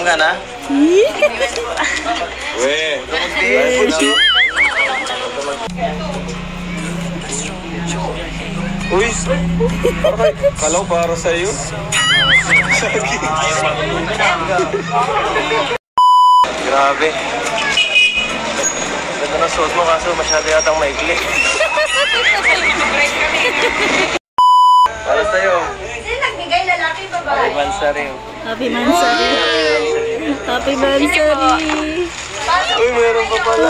Inom ka na? Weh. Uy, kalaw para sa'yo. Grabe. Ganda na suot mo kaso masyado yatang maikli. Para sa'yo. Sino nagbigay, lalaki babae? Happy Mansari. Happy Mansari. Happy Mansari. Uy, meron pa pala.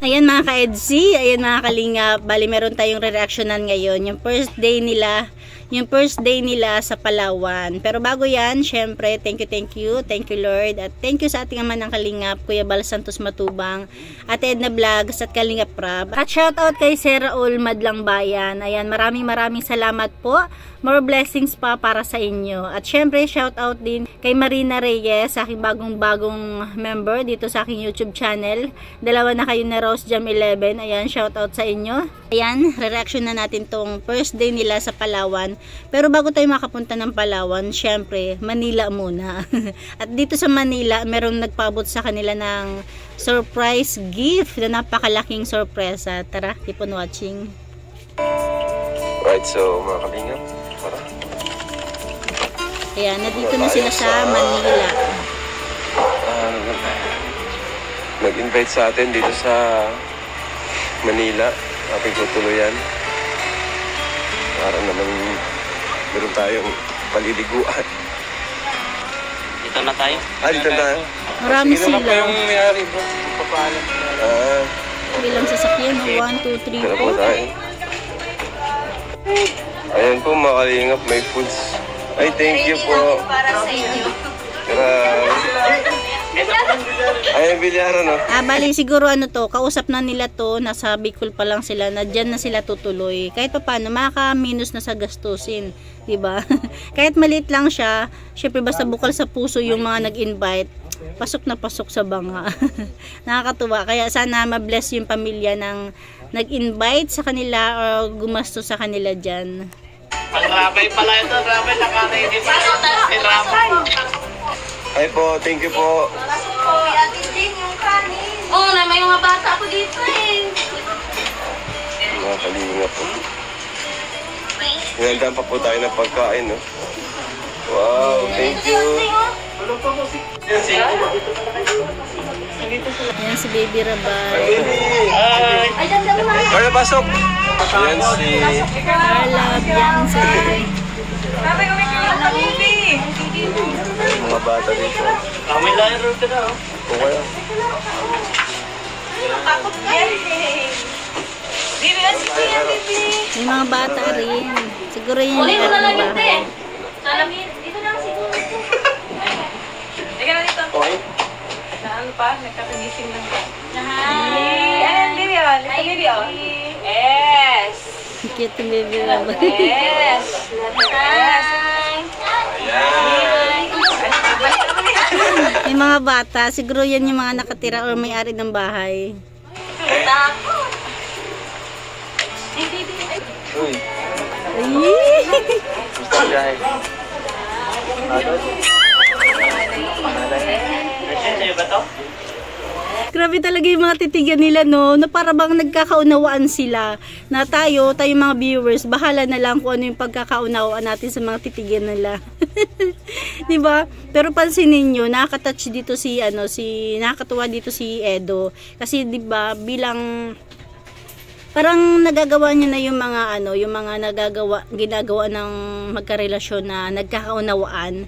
Ayan mga ka-EDC, ayan mga kalingap, bali meron tayong re-reactionan ngayon, yung first day nila sa Palawan. Pero bago yan, syempre, thank you Lord, at thank you sa ating ama ng kalingap, Kuya Bal Santos Matubang, at Edna Vlogs, at Kalingap Rab. At shoutout kay Sir Raul Madlang Bayan, ayan, maraming salamat po, more blessings pa para sa inyo. At syempre, shoutout din kay Marina Reyes, aking bagong member dito sa aking YouTube channel. Dalawa na kayo na Rose Jam 11. Ayan, shoutout sa inyo. Ayan, re-reaction na natin tong first day nila sa Palawan. Pero bago tayo makapunta ng Palawan, syempre, Manila muna. At dito sa Manila, merong nagpabot sa kanila ng surprise gift na napakalaking sorpresa. Tara, keep on watching. Right, so mga kalingap, para. Ayan, nandito na sila sa Manila. Nag-invite sa atin dito sa Manila. Ating tutuluyan. Para naman meron tayong paliliguan. Dito na tayo. Dito na tayo. Marami sila. Sino na pa yung may-ari bro? Papalan. Bilang sasakyan, 1, 2, 3, Tara po tayo. Ayan po mga kalingap, may foods. Ay, thank you po. Para sa inyo. Ayan, bilyara no? Bali siguro ano to, kausap na nila to, nasa Bicol pa lang sila, na dyan na sila tutuloy. Kahit pa paano, makaka-minus na sa gastusin, diba? Kahit maliit lang siya, syempre basta bukal sa puso yung mga nag-invite, pasok na pasok sa banga. Nakakatuwa. Kaya sana ma-bless yung pamilya ng nag-invite sa kanila o gumasto sa kanila dyan. Ang rabay pala ito, rabay nakaready pa. Si Rabay. Ay po, thank you po. Pasok po, atin din yung kanin. Oo, may mga bata ko dito eh. Mga kalingap po. Hinandaan pa po tayo ng pagkain, no? Wow, thank you. Ayan si Baby Rabay. Ay, dandan mo na. Carla, pasok! Ayan si... Carla, Beyonce. Sabi ko, may kaya movie. mga bata dito. May layro ka na, oh. Okay. Takot ka eh. Bibi, kasi kuya, bibi. May mga bata rin. Siguro yun Uli mo yung na lang bahay. yung te. Salamin, dito lang siguro. Ika na dito. Okay. Na ano pa? Nagkakagising lang ka. Hi! Ayan, Bibi, oh. Lito, Bibi, oh. Yes! Cute yung Baby Rabay. Yes! Yes! Ayan. May mga bata, siguro yan yung mga nakatira or may-ari ng bahay. Takot! Ay, Bibi. Uy. Ay! Gusto ko biyahe. Sa'yo ba to? Grabe talaga yung mga titigan nila, no? Na para bang nagkakaunawaan sila. Na tayo mga viewers, bahala na lang kung ano yung pagkakaunawaan natin sa mga titigan nila. Diba? Pero pansinin nyo, nakaka-touch dito nakakatuwa dito si Edo. Kasi diba, bilang parang nagagawa niya na yung mga yung mga ginagawa ng magkarelasyon na nagkakaunawaan.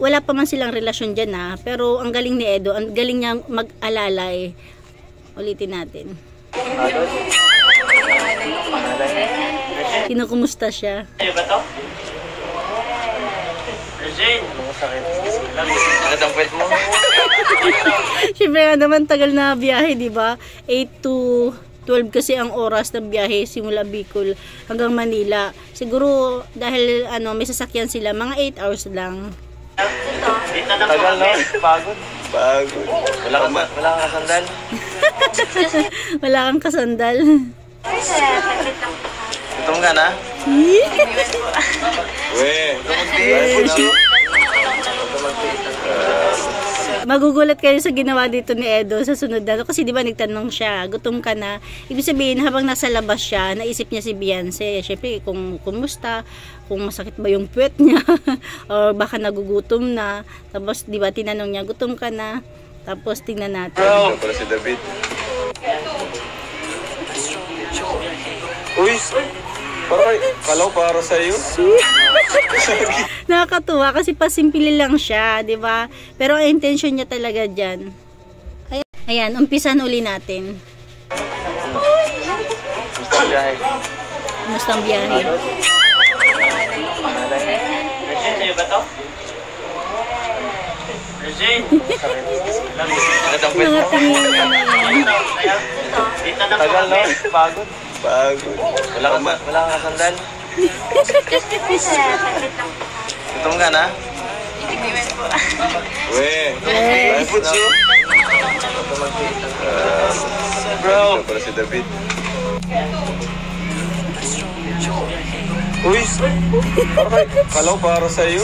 Wala pa man silang relasyon dyan pero ang galing ni Edo, ang galing niya mag-alalay. Ulitin natin. Kinukumusta siya. Sa'yo ba to? Regine! Agad ang pwet mo? Siyempre nga naman tagal na biyahe, di ba? 8 to 12 kasi ang oras ng biyahe simula Bicol hanggang Manila. Siguro dahil may sasakyan sila, mga 8 hours lang. Dito na po Tagal, no? kami. Pagod. Pagod. Wala kang kasandal. Wala kang kasandal. Gutom ka na? Weh. Ay, puso. Magugulat kayo sa ginawa dito ni Edo sa sunod na. Kasi di ba nagtanong siya, gutom ka na? Ibig sabihin, habang nasa labas siya, naisip niya si Beyonce. Siyempre, kung kumusta, kung masakit ba yung puwet niya, o baka nagugutom na. Tapos, di ba, tinanong niya, gutom ka na? Tapos, tingnan natin. Bro. Para si David. Uy, kalaw para sa'yo. Nakakatuwa kasi pasimple lang siya, di ba? Pero ang intention niya talaga dyan. Ayan, umpisan uli natin. Kumusta ang biyahe? Sa'yo ba to? Mga tingin na yan. Dito na Tagal, no? Pagod. Pagod. Wala kang sandal. Gutom ka na? Weh. Ay, puso. Bro. Para si David. Uy, kalaw para sa'yo.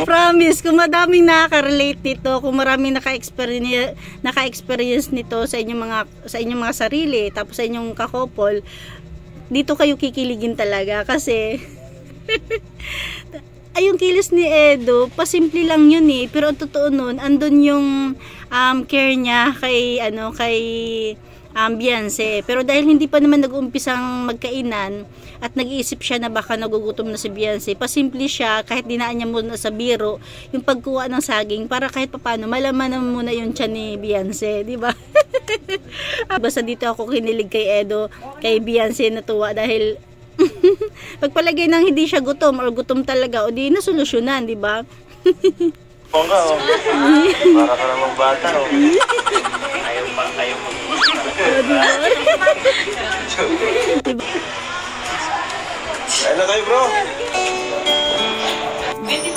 Promise, kung madaming nakaka-relate nito, kung maraming naka-experience nito sa inyong mga sarili, tapos sa inyong kakopol, dito kayo kikiligin talaga kasi ay yung kilos ni Edo, pasimple lang yun eh, pero ang totoo nun, andun yung care niya kay Beyonce. Pero dahil hindi pa naman nag-umpisang magkainan at nag-iisip siya na baka nagugutom na si Beyonce, pasimple siya, kahit dinaan niya muna sa biro yung pagkuha ng saging para kahit papano malaman na muna yung tiyan ni Beyonce, di ba? Basta dito ako kinilig kay Edo, kay Beyonce, natuwa dahil pagpalagay ng hindi siya gutom or gutom talaga, o di nasolusyonan, di ba? Pongga, oh. Para ka namang bata, oh. Ayaw pa. Ayan na kayo, bro.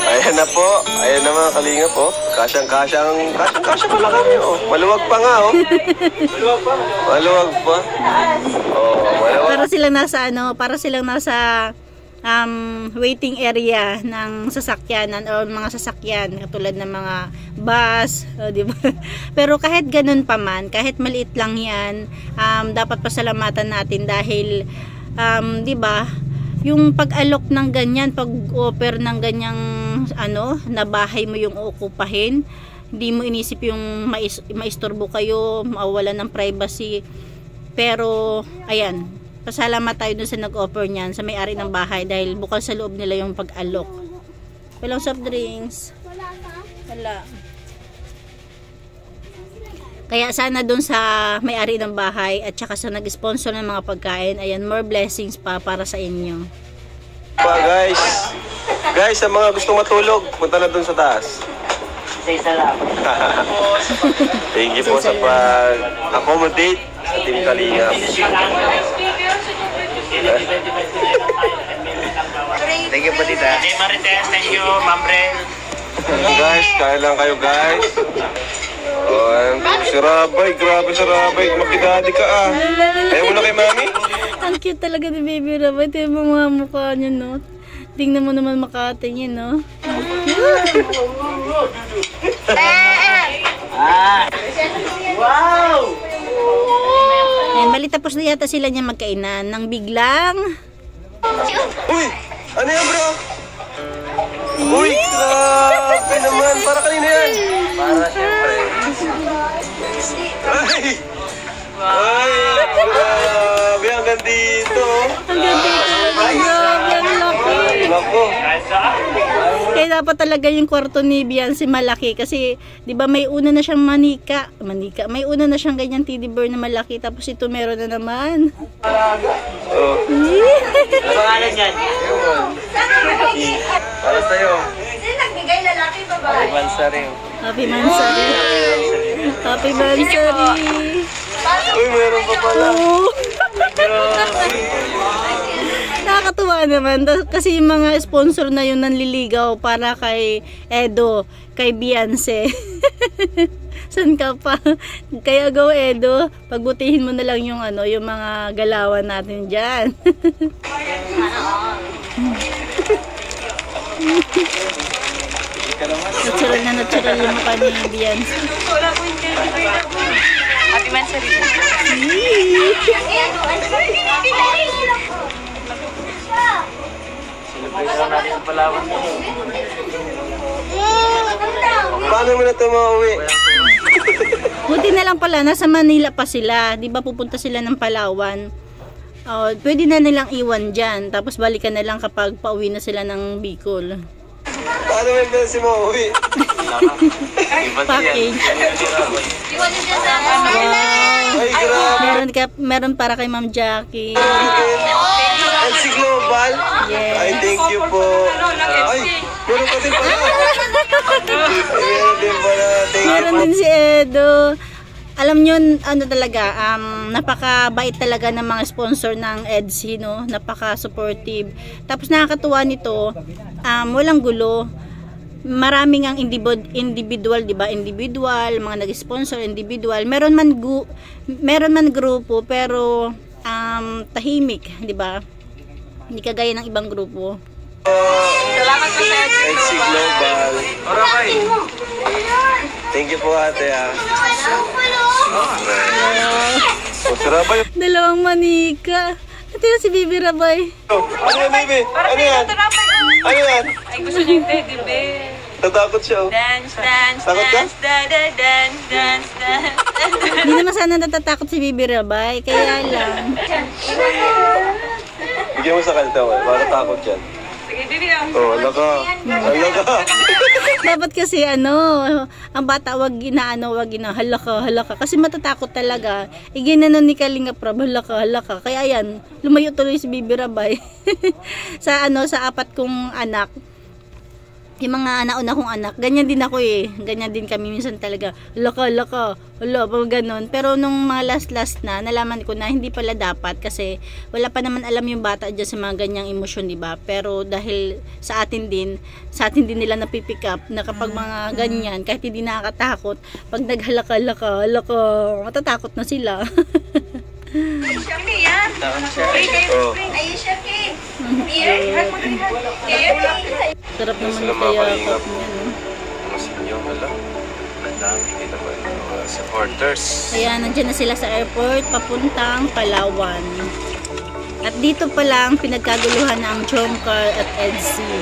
Ayan na po. Ayan na mga kalinga po. Kasyang-kasya pala kami, oh. Maluwag pa nga, oh. Maluwag pa. Oh, maluwag. Para silang nasa waiting area ng sasakyanan o mga sasakyan katulad ng mga bus, di ba? Pero kahit ganun pa man, kahit maliit lang 'yan, dapat pasalamatan natin dahil di ba, yung pag-alok ng ganyan, pag-offer ng ganyang na bahay mo yung okupahin, hindi mo inisip yung maistorbo kayo, mawalan ng privacy. Pero ayan, pasalamat tayo dun sa nag-offer niyan, sa may-ari ng bahay, dahil bukal sa loob nila yung pag-alok. Walang soft drinks. Wala. Kaya sana dun sa may-ari ng bahay at saka sa nag-sponsor ng mga pagkain, ayan, more blessings pa para sa inyo. Guys, sa mga gustong matulog, punta na dun sa taas. Isa lang. Thank you po sa pag-accommodate sa Team Kalinga. Thank you po, tita. Hey, Marites, thank you, Ma'am Brel. Guys, kain lang kayo, guys. Oh, si Rabay, grabe si Rabay. Makidadi ka, ah. Ayaw mo na kay Mami? Ang cute talaga ni Baby Rabay. Ito yung mga mukha niya, no? Tingnan mo naman makatingin, no? Wow! Ayan, bali tapos na yata sila niya magkainan nang biglang Uy! Ano yan, bro? Uy, grabe naman. Para kanina yan. Para siyempre. Ay! Ay, grabe. Hanggang dito. Nako. kaya dapat talaga yung kwarto ni Beyonce malaki kasi 'di ba may una na siyang manika, may una na siyang ganyan teddy bear na malaki, tapos ito meron na naman. Oh. Ano pangalan yan? Para sa'yo. Sino nagbigay, lalaki, babae? Happy Mansari. Happy Mansari. Happy Mansari. Uy, meron pa pala. Oh. Nakakatuwa naman kasi yung mga sponsor na yun nanliligaw para kay Edo, kay Beyonce. San ka pa? Kaya go, Edo. Pagbutihin mo na lang yung ano, yung mga galawan natin dyan. Natural na natural yung mukha ni Beyonce. Wala po yung teddy bear na po. Happy Mansari. Celebrate lang natin ang Palawan mo. Paano mo na ito mauwi? Buti na lang pala, nasa Manila pa sila. Di ba pupunta sila ng Palawan? Pwede na nilang iwan dyan. Tapos balikan na lang kapag pauwi na sila ng Bicol. Paano mo yung si mauwi? Package. Ay, grabe. Meron para kay Ma'am Jackie. LC Global? Yes. Ay, thank you po. Ay, meron pa din pala. Ay, meron din pala. Thank you Meron po. din si Edo. Alam nyo, ano talaga, napakabait talaga ng mga sponsor ng EDSI, no? Napaka-supportive. Tapos nakakatuwa nito, walang gulo. Maraming ang individual, di ba? Individual, mga nag-sponsor, individual. Meron man grupo, pero tahimik, di ba? Hindi kagaya ng ibang grupo. Salamat po sa LC Global. Orakay. Thank you po, ate. Masarap ba yun? Dalawang manika. Ito yung si Bibi Rabay. Ano yan, baby? Ano yan? Ano yan? Ay, gusto niya yung teddy bear. Natakot siya, oh. Dance, dance, Takot ka? dance, dance, dance, dance. Hindi naman sana natatakot si Bibi Rabay. Kaya lang. Bigyan mo sa kanta, man. Matatakot yan. Sige, Bibi, oh. Oh, ala ka. Ala ka. Dapat kasi ang bata wag halaka. Kasi matatakot talaga. Iginanon ni Kalinga Prab, halaka. Kaya yan, lumayo tuloy si Bibi Rabay. sa apat kong anak. Yung mga nauna kong anak, ganyan din ako eh. Ganyan din kami minsan talaga. Halaka. Ganon. Pero nung mga last na, nalaman ko na hindi pala dapat kasi wala pa naman alam yung bata dyan sa mga ganyang emosyon, diba? Pero dahil sa atin din nila napipick up na kapag mga ganyan, kahit hindi nakakatakot, pag naghalaka, matatakot na sila. Shaki, yan. Oh. Ay, Shaki. Here, hug mo din. Here. Sarap naman Sila yung mga kaya kalingap. yan. Mga sinyo, hala. Ang dami kita ba? Mga supporters. Kaya nandiyan na sila sa airport, papuntang Palawan. At dito pa lang pinagkaguluhan ng Jomcar at EDSI.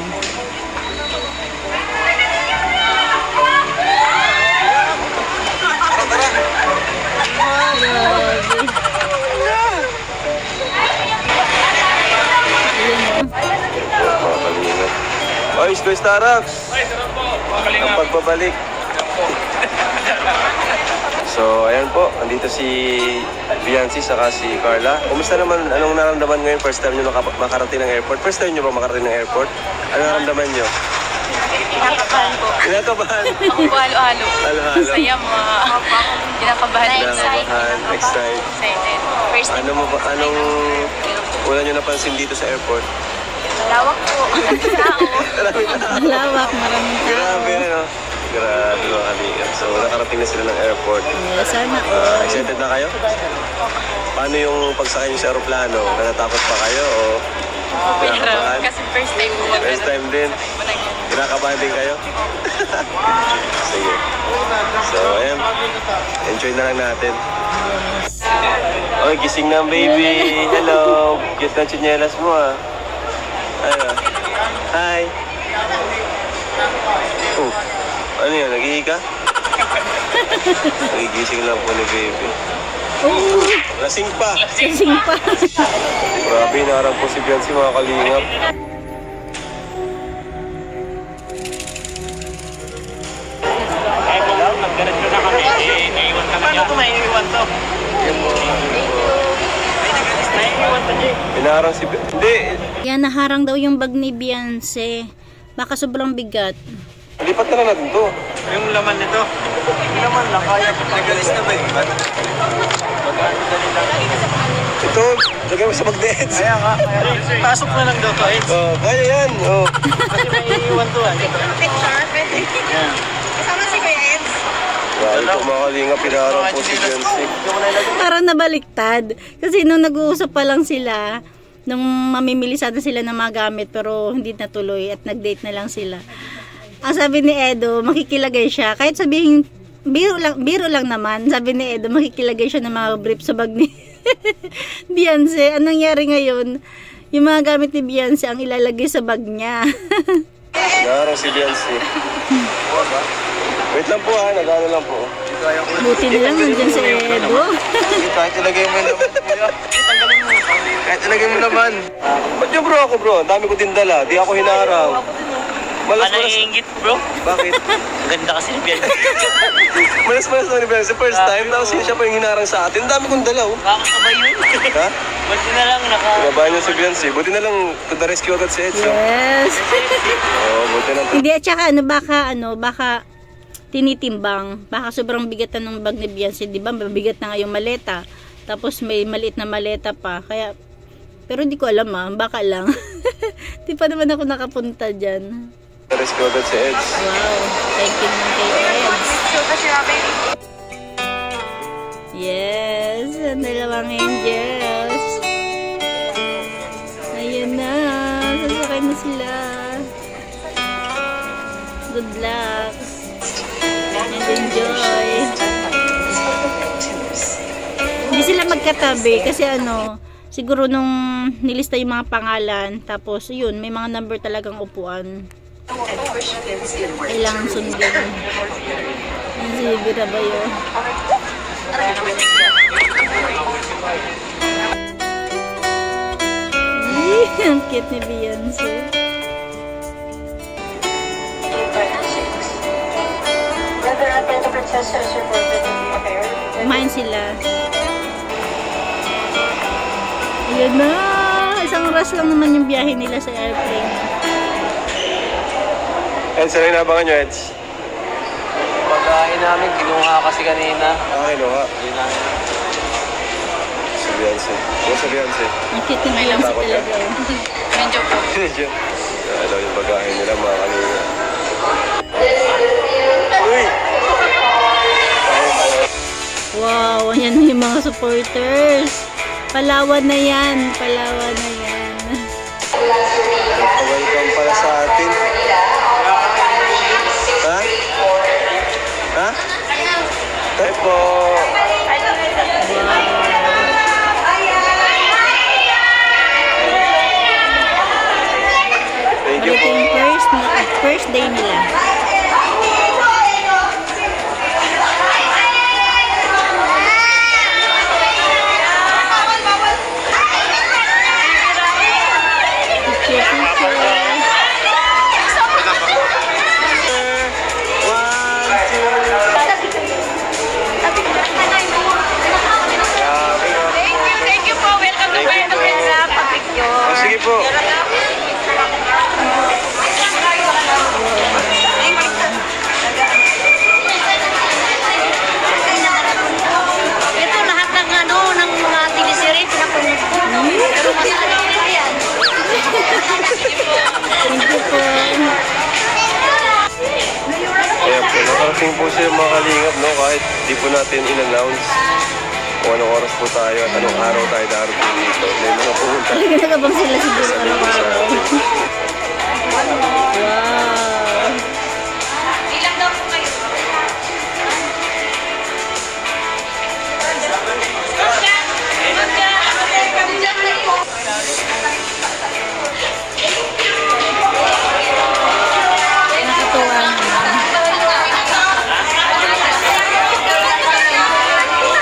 Grabe. Mga kalingap. Oy, Square Starax! Ang pagbabalik. So, ayan po. Andito si Beyonce saka si Carla. Kumusta naman? Anong naramdaman ngayon? First time nyo makarating ng airport? First time nyo ba makarating ng airport? Anong naramdaman nyo? Kinakabahan po. Kinakabahan. Ako po halo-halo. Halo-halo. Saya mo. Kinakabahan. Kinakabahan. Excited. Excited. First time. Anong una nyo napansin dito sa airport? Lawak po. Tao. Malawak, maraming tao. Grabe, ano? Grabe mga kalingap. So, nakarating na sila ng airport. Yes, sana all. Excited na kayo? Paano yung pagsakay nyo sa aeroplano? Natatakot pa kayo o kinakabahan? Kasi first time po. First time din. Kinakabahan din kayo? Sige. So, ayan. Enjoy na lang natin. Oy, gising na ang baby. Hello. Cute na tsinelas mo ah. Ano? Hi. Oh. Ano yan? Nag-iika? Nagigising lang po ni baby. Oo, Lasing pa. sising pa. Grabe, naharap po si Beyonce mga kalingap. Paano ko maiiwan to? Pinaharang si Beyonce. Hindi. Yan, naharang daw yung bag ni Beyonce. Baka sobrang bigat. Lipat na lang natin to. Yung laman nito. Yung laman lang, kaya ko. Nagalis na ba yung iba? Ito, lagay mo sa magnets. Kaya nga. Pasok na lang daw to, eh. Oh, kaya yan. Oh. Kasi may iiwan to, eh. Picture, pwede. Yan. Kasama si Kuya Eds. Grabe po mga kalinga, pinarang po si Beyonce. Parang nabaliktad. Kasi nung nag-uusap pa lang sila, nung mamimili sana sila ng mga gamit pero hindi natuloy at nag-date na lang sila. Ang sabi ni Edo, makikilagay siya. Kahit sabihin, biro lang naman. Sabi ni Edo, makikilagay siya ng mga brief sa bag ni Beyonce. Anong nangyari ngayon? Yung mga gamit ni Beyonce ang ilalagay sa bag niya. Pinarang si Beyonce. Wait lang po ha, nag-ano lang po. Buti na lang nandyan sa Edo. Kahit ilagay mo yung laman, kuya. Kahit ilagay mo naman. Ba't yung bro ako bro? Ang dami ko din dala. Di ako hinarang. Malas-malas. Naiingit, bro. Bakit? Ganda kasi ni Beyonce. Malas-malas na ni Beyonce. First time, tapos siya pa yung hinarang sa atin. Ang dami kong dala oh. Kakasabay yun. Ha? Buti na lang Pinabahan niyo si Beyonce. Buti na lang to the rescue agad si Edson. Yes. Oo, buti na. Hindi, at saka baka tinitimbang. Baka sobrang bigat na ng bag ni Beyonce. Di ba? Mabigat na nga yung maleta. Tapos may maliit na maleta pa. Kaya, pero hindi ko alam baka lang. Di pa naman ako nakapunta dyan. Rescue agad si Eds. Wow, thank you naman kay Eds. Yes, ang dalawang angels. Ayun na, sasakay na sila. Good luck. And enjoy. Hindi sila magkatabi kasi siguro nung nilista yung mga pangalan, tapos yun, may mga number talagang upuan. Kailangan sundin. Ang sigura ba yun? Ang cute ni Beyonce. Kumain sila. Ayan na! Isang oras lang naman yung biyahe nila sa airplane. Eds, ano yung nabangan nyo, Eds? Pagkain namin, kinuha kasi kanina. Kinuha. Si Beyonce. Ano si Beyonce? Ang cute ni Beyonce talaga. Medyo po. Medyo. Alam yung bagahin nila, mga kanina. Uy! Wow, ayan na yung mga supporters. Palawan na yan. Palawan na yan. Welcome pala sa atin. Ha? Ha? Tayo po. Thank you po. First day nila. Thank you po. Welcome to Puerto Princesa. Papicture. Sige po. Ito lahat ng ng mga TV-series pinapanood ko. Pero mas yan. Thank you po. Kaya po, nakarating po siya mga kalingap, no? Kahit di po natin in-announce kung anong oras po tayo at anong araw tayo darating dito. May mga pumunta. Nagabang sila siguro araw-araw. Wow. Ilang daw po kayo? Nakatuwa naman.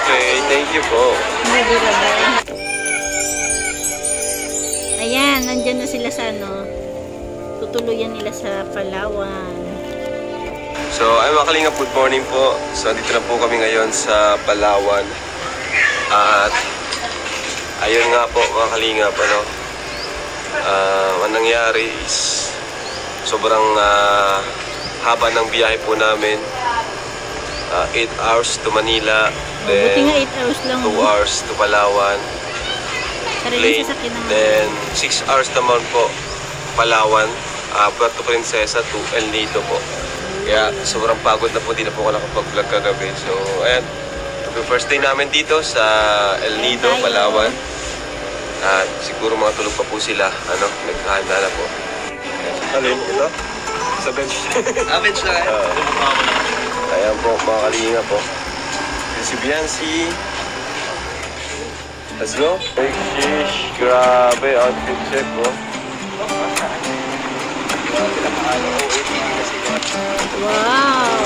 Okay, thank you po. Ayan, nandyan na sila sa tutuluyan nila sa Palawan. So, ay mga kalingap, good morning po. So, dito na po kami ngayon sa Palawan. At ayun nga po mga kalingap, ang nangyari is sobrang haba ng biyahe po namin. 8 hours to Manila, Buti then nga 8 hours lang. 2 hours to Palawan, Sarili sasakyan naman. then 6 hours naman po Palawan, Puerto Princesa to El Nido po. Kaya sobrang pagod na po, di na po ako nakapag-vlog kagabi. So, ayan. First day namin dito sa El Nido, Palawan. At siguro mga tulog pa po sila. Naghahanda na po. Alin, ito? Sa bench. Bench na kayo? Ayan po, mga kalinga po. Si Biancy. Let's go. Sheesh, grabe. Outfit check po. Wow!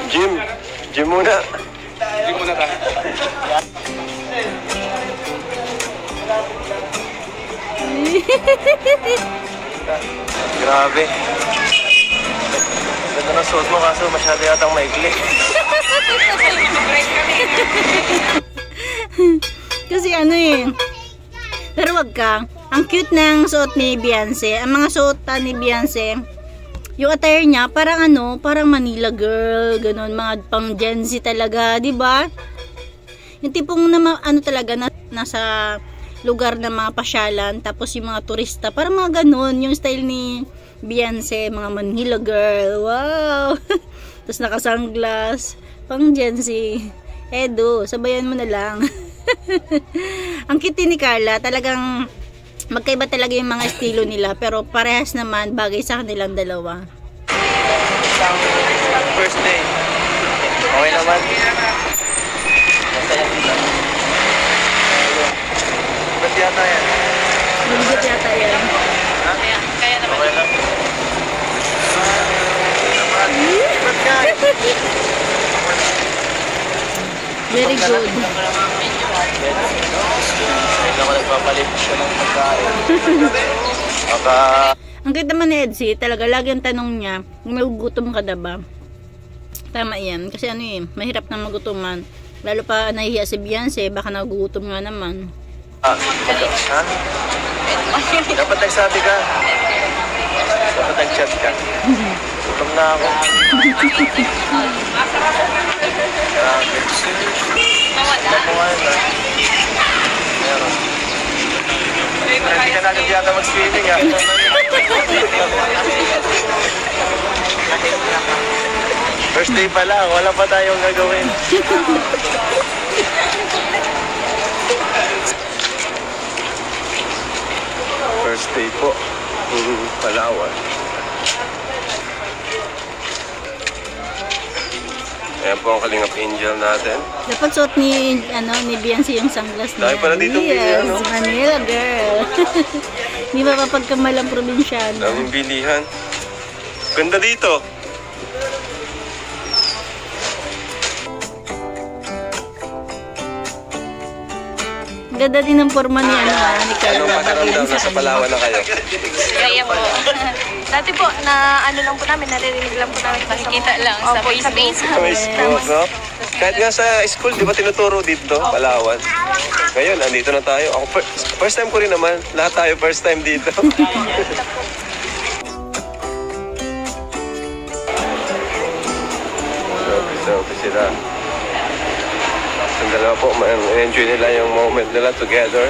Gym muna. Gym muna ka. Grabe. Ganda na suot mo kaso masyado yatang maikli. Kasi pero wag ka. Ang cute ng suot ni Beyonce. Ang mga suotan ni Beyonce, yung attire niya, parang Manila girl, ganun, mga pang Gen Z talaga, di ba? Yung tipong talaga, nasa lugar ng mga pasyalan, tapos yung mga turista, parang mga ganun, yung style ni Beyonce, mga Manila girl, wow! Tapos naka-sunglass, pang Gen Z. Edo, sabayan mo na lang. Ang cute ni Carla, talagang magkaiba talaga yung mga estilo nila, pero parehas naman bagay sa kanilang dalawa. First day. Okay naman. Masaya dito. Ba't yata yan? Mabigat yata yan. Kaya naman. Okay lang. Ba't nga? Very good. Ngayon ako nagpapalit siya ng pagkain. Ang ganda naman ni Edsy, talaga lagi ang tanong niya, nagugutom ka na ba? Tama yan, kasi mahirap na magutuman. Lalo pa nahihiya si Beyonce, baka nagugutom nga naman. Ha? Dapat nagsabi ka. Dapat nag-chat ka. Gutom na ako. Hindi ka natin yata mag-swimming ha. First day pa lang, wala pa tayong gagawin. First day po, Palawan. Ayan po ang Kalingap Angel natin. Dapat suot ni Beyonce yung sunglass niya. Dahil pala dito yes, bilihan, Manila girl. Di ba kapagkamalang probinsyano? Daming bilihan. Ganda dito. Ganda din ang forma ni ni Carla. Anong pakiramdam na sa Palawan na kayo? Kaya po. Dati po, lang po namin, naririnig lang po namin. Nakikita lang sa Facebook. Sa Facebook, no? Kahit nga sa school, di ba tinuturo dito, Palawan? Ngayon, andito na tayo. Ako, first time ko rin naman. Lahat tayo first time dito. Selfie sila. Ang dalawa po, enjoy nila yung moment nila together.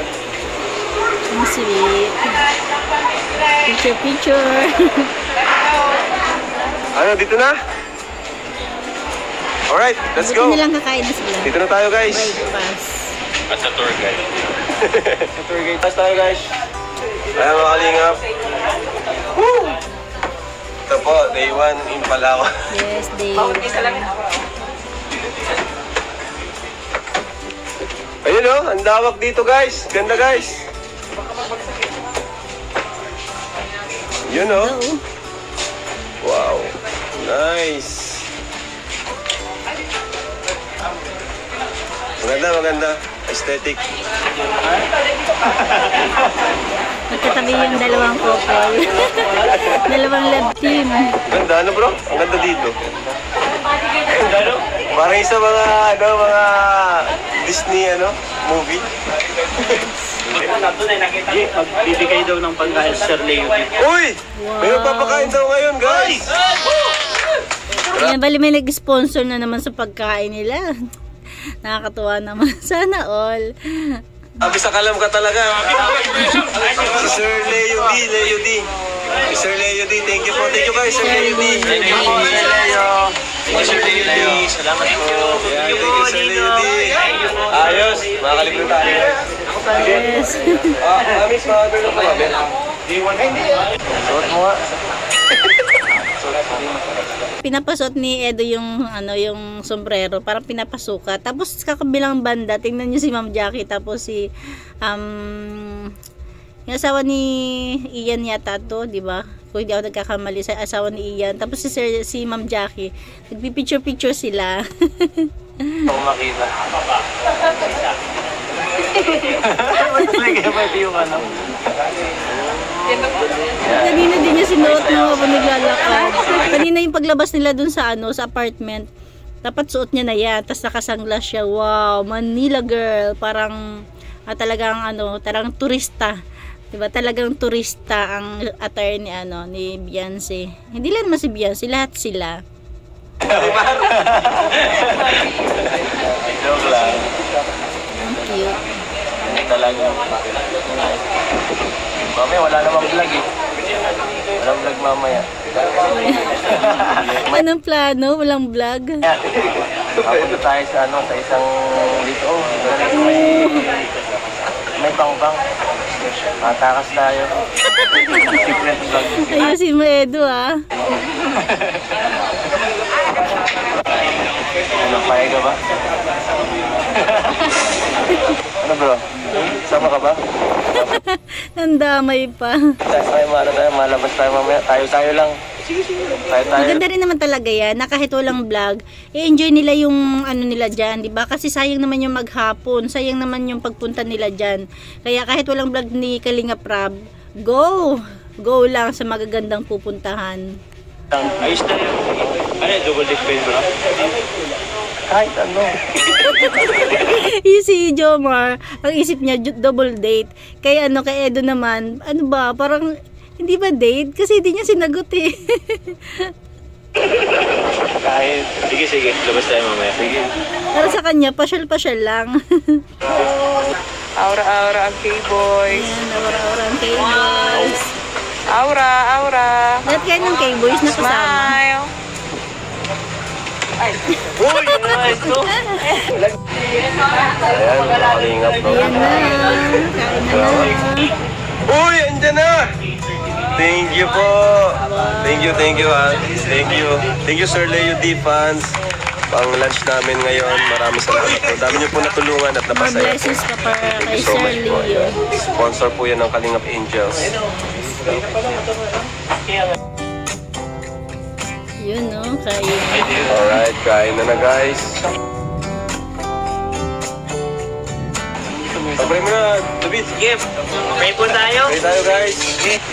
Ang sweet. Picture. Ano, dito na? Alright, let's go. Dito na lang kakain na sila. Dito na tayo, guys. Breakfast. At sa tour guide. Sa tour guide. Taas tayo, guys. Ayan, mga Kalingap. Woo! Ito po, day 1 in Palawan. Yes, day. Ayun o, ang lawak dito, guys. Ganda, guys. Yun o. Hello. Wow. Nice. Maganda. Aesthetic. Magkatabi yung dalawang couple. Dalawang love team. Ganda, ano bro? Ang ganda dito. Parang isa mga Disney movie. Magbibigay daw ng pagkain sa Leo dito. Uy! May magpapakain daw ngayon, guys! Yan, bali may nag-sponsor na naman sa pagkain nila. Nakakatuwa naman. Sana all. Sabi sa kalam ka talaga. Si Sir Leo D. Sir Leo D, thank you po. Thank you kay Sir Leo D. Thank you po, Sir Leo. Thank you, Sir Leo. Salamat po. Yeah, thank you, Sir Leo D. Ayos, makakalimutan tayo. Yes. Miss, makakalimutan ko kami. Suot mo nga. Pinapasuot ni Edo yung yung sombrero, parang pinapasuka. Tapos kakabilang banda, tingnan niyo si Ma'am Jackie, tapos si yung asawa ni Ian yata to, di ba? Kung hindi ako nagkakamali, sa asawa ni Ian. Tapos si Ma'am Jackie, nagpi-picture sila. Kung makita. Pwede yung ano. Kanina din niya sinuot no habang naglalakad. Kanina yung paglabas nila dun sa sa apartment. Dapat suot niya na yan. Tapos nakasanglas siya. Wow, Manila girl. Parang talagang turista. Diba? Talagang turista ang attire ni Beyonce. Hindi lang naman si Beyonce, lahat sila. Joke lang. Cute. Talaga. Mamaya wala namang vlog eh. Walang vlog mamaya. Anong plano? Walang vlog? Papunta tayo sa sa isang dito. May pang-pang. Matakas tayo. Secret vlog. Ayusin mo, Edo, ah. Ano, paya ka ba? Ano bro? Sama ka ba? Ang damay pa. Tayo malabas tayo mamaya. Tayo lang. Tayo. Maganda rin naman talaga yan, na kahit walang vlog, i-enjoy nila yung nila dyan, di ba? Kasi sayang naman yung maghapon, sayang naman yung pagpunta nila dyan. Kaya kahit walang vlog ni Kalinga Prab, go lang sa magagandang pupuntahan. Ayos na yun. Ano, double dick pain bro? Kahit ano. Yung si Jomar, ang isip niya double date. Kaya kay Edo naman, parang hindi ba date? Kasi hindi niya sinagot eh. Kahit, sige, labas tayo mamaya. Sige. Para sa kanya, pasyal lang. Aura ang K-Boys. Ayan, aura ang K-Boys. Aura. Lahat kayo ng K-Boys na kasama. Smile. Uy, nice to. Ayan, makalingap no. Ayan na. Kain na. Uy, andyan na! Thank you po. Thank you ha. Thank you Sir Leo D fans. Pang lunch namin ngayon. Maraming salamat po. Dami niyo po natulungan at More napasaya po. blessings pa para Thank kay you so Sir much po. Leo. Sponsor po yan ng Kalingap Angels. Yun kain. Alright, kain na guys. Pabay mo na, David. Sige, pray po tayo. Pray tayo guys.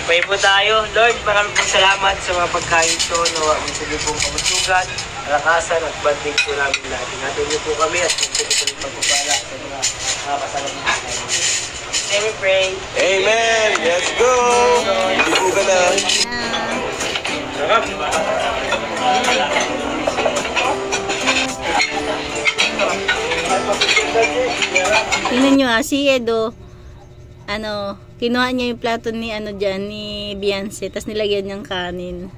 Pray po tayo. Lord, maraming pong salamat sa mga pagkain ito. Nawa, masabi pong kamusugan, alakasan at banding po namin lahat. Ingatan niyo po kami at kung po yung pagpapala sa mga kasalamat namin. Let me pray. Amen. Let's go. Ligo ka na. Sarap. Tingnan nyo si Edo, kinuha niya yung plato ni dyan, ni Beyonce, tapos nilagyan niyang kanin.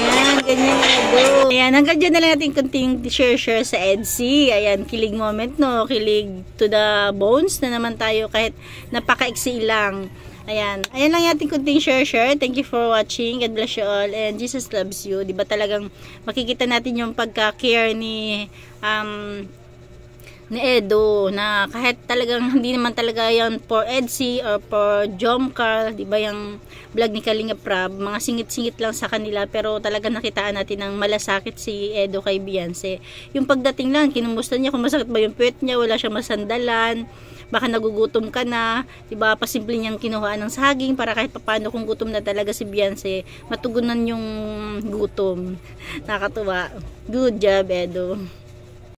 Ayan, ganyan Edo. Ayan, hanggang dyan na lang natin kunting share sa EDC. Ayan, kilig moment kilig to the bones na naman tayo kahit napaka-iksi lang. Ayan lang natin kunting share. Thank you for watching. God bless you all and Jesus loves you. Diba talagang makikita natin yung pagka-care ni Edo na kahit talagang hindi naman talaga yan for EDC or for Jomcar, diba yung vlog ni Kalinga Prab, mga singit-singit lang sa kanila pero talaga nakitaan natin ng malasakit si Edo kay Beyonce. Yung pagdating lang, kinumusta niya kung masakit ba yung puwet niya, wala siyang masandalan, baka nagugutom ka na, diba, pasimple niyang kinuhaan ng saging para kahit papano kung gutom na talaga si Beyonce, matugunan yung gutom. Nakakatuwa. Good job, Edo.